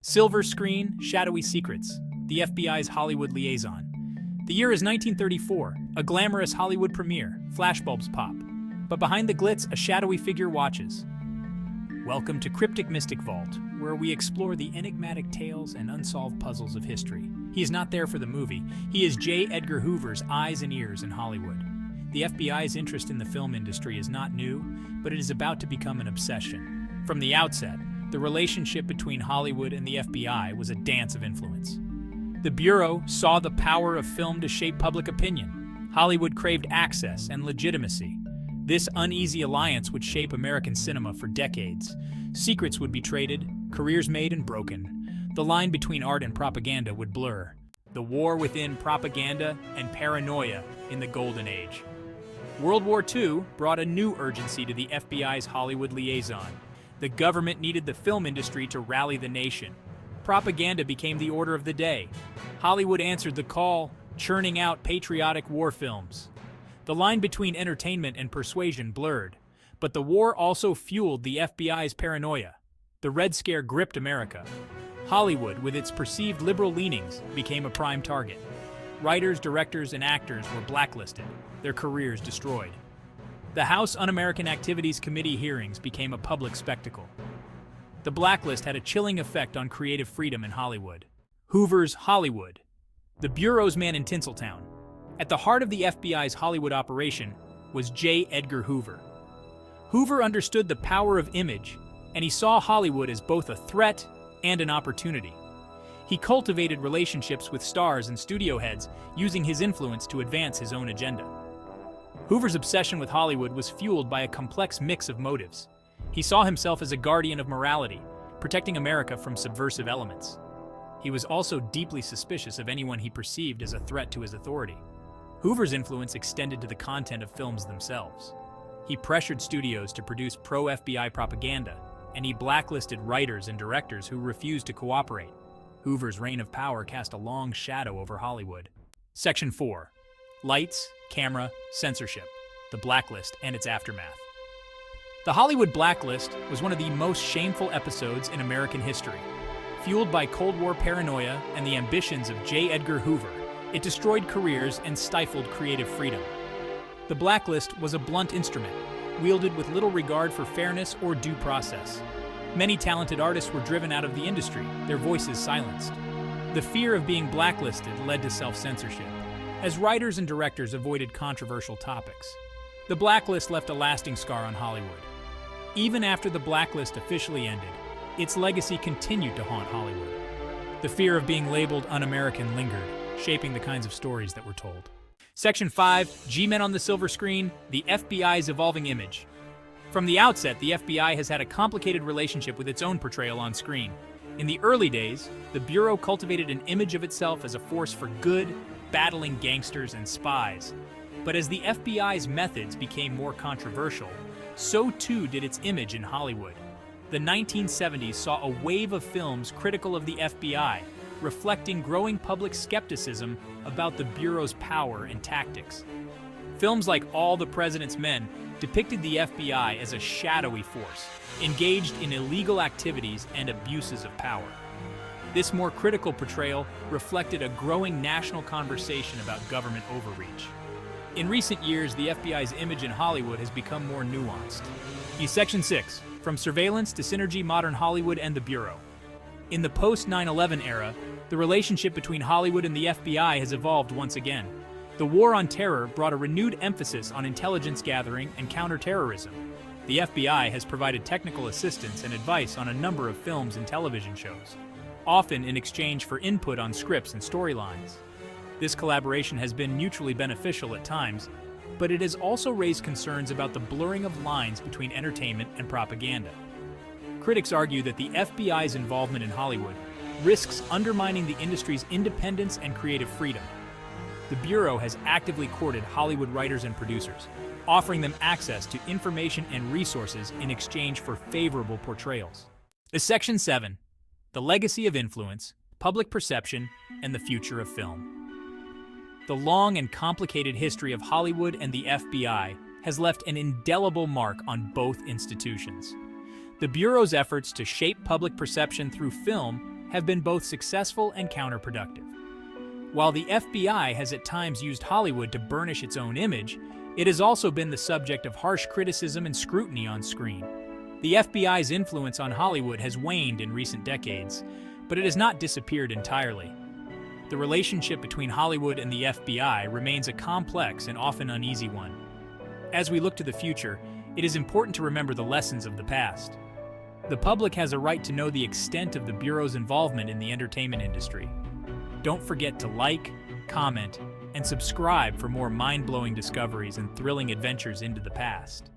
Silver screen, shadowy secrets. The FBI's Hollywood Liaison. The year is 1934, a glamorous Hollywood premiere. Flashbulbs pop. But behind the glitz, a shadowy figure watches. Welcome to Cryptic Mystic Vault, where we explore the enigmatic tales and unsolved puzzles of history. He is not there for the movie. He is J. Edgar Hoover's eyes and ears in Hollywood. The FBI's interest in the film industry is not new, but it is about to become an obsession. From the outset, the relationship between Hollywood and the FBI was a dance of influence. The Bureau saw the power of film to shape public opinion. Hollywood craved access and legitimacy. This uneasy alliance would shape American cinema for decades. Secrets would be traded, careers made and broken. The line between art and propaganda would blur. The war within propaganda and paranoia in the Golden Age. World War II brought a new urgency to the FBI's Hollywood Liaison. The government needed the film industry to rally the nation. Propaganda became the order of the day. Hollywood answered the call, churning out patriotic war films. The line between entertainment and persuasion blurred, but the war also fueled the FBI's paranoia. The Red Scare gripped America. Hollywood, with its perceived liberal leanings, became a prime target. Writers, directors, and actors were blacklisted, their careers destroyed. The House Un-American Activities Committee hearings became a public spectacle. The blacklist had a chilling effect on creative freedom in Hollywood. Hoover's Hollywood. The Bureau's man in Tinseltown. At the heart of the FBI's Hollywood operation was J. Edgar Hoover. Hoover understood the power of image, and he saw Hollywood as both a threat and an opportunity. He cultivated relationships with stars and studio heads, using his influence to advance his own agenda. Hoover's obsession with Hollywood was fueled by a complex mix of motives. He saw himself as a guardian of morality, protecting America from subversive elements. He was also deeply suspicious of anyone he perceived as a threat to his authority. Hoover's influence extended to the content of films themselves. He pressured studios to produce pro-FBI propaganda, and he blacklisted writers and directors who refused to cooperate. Hoover's reign of power cast a long shadow over Hollywood. Section 4. Lights, Camera, Censorship. The Blacklist and its Aftermath. The Hollywood Blacklist was one of the most shameful episodes in American history. Fueled by Cold War paranoia and the ambitions of J. Edgar Hoover, it destroyed careers and stifled creative freedom. The Blacklist was a blunt instrument, wielded with little regard for fairness or due process. Many talented artists were driven out of the industry, their voices silenced. The fear of being blacklisted led to self-censorship, as writers and directors avoided controversial topics. The Blacklist left a lasting scar on Hollywood. Even after the Blacklist officially ended, its legacy continued to haunt Hollywood. The fear of being labeled un-American lingered, shaping the kinds of stories that were told. Section 5, G-Men on the Silver Screen, the FBI's Evolving Image. From the outset, the FBI has had a complicated relationship with its own portrayal on screen. In the early days, the Bureau cultivated an image of itself as a force for good, battling gangsters and spies. But as the FBI's methods became more controversial, so too did its image in Hollywood. The 1970s saw a wave of films critical of the FBI, reflecting growing public skepticism about the Bureau's power and tactics. Films like All the President's Men depicted the FBI as a shadowy force, engaged in illegal activities and abuses of power. This more critical portrayal reflected a growing national conversation about government overreach. In recent years, the FBI's image in Hollywood has become more nuanced. Section 6, From Surveillance to Synergy, Modern Hollywood and the Bureau. In the post-9/11 era, the relationship between Hollywood and the FBI has evolved once again. The war on terror brought a renewed emphasis on intelligence gathering and counterterrorism. The FBI has provided technical assistance and advice on a number of films and television shows, often in exchange for input on scripts and storylines. This collaboration has been mutually beneficial at times, but it has also raised concerns about the blurring of lines between entertainment and propaganda. Critics argue that the FBI's involvement in Hollywood risks undermining the industry's independence and creative freedom. The Bureau has actively courted Hollywood writers and producers, offering them access to information and resources in exchange for favorable portrayals. Section 7, The Legacy of Influence, Public Perception, and the Future of Film. The long and complicated history of Hollywood and the FBI has left an indelible mark on both institutions. The Bureau's efforts to shape public perception through film have been both successful and counterproductive. While the FBI has at times used Hollywood to burnish its own image, it has also been the subject of harsh criticism and scrutiny on screen. The FBI's influence on Hollywood has waned in recent decades, but it has not disappeared entirely. The relationship between Hollywood and the FBI remains a complex and often uneasy one. As we look to the future, it is important to remember the lessons of the past. The public has a right to know the extent of the Bureau's involvement in the entertainment industry. Don't forget to like, comment, and subscribe for more mind-blowing discoveries and thrilling adventures into the past.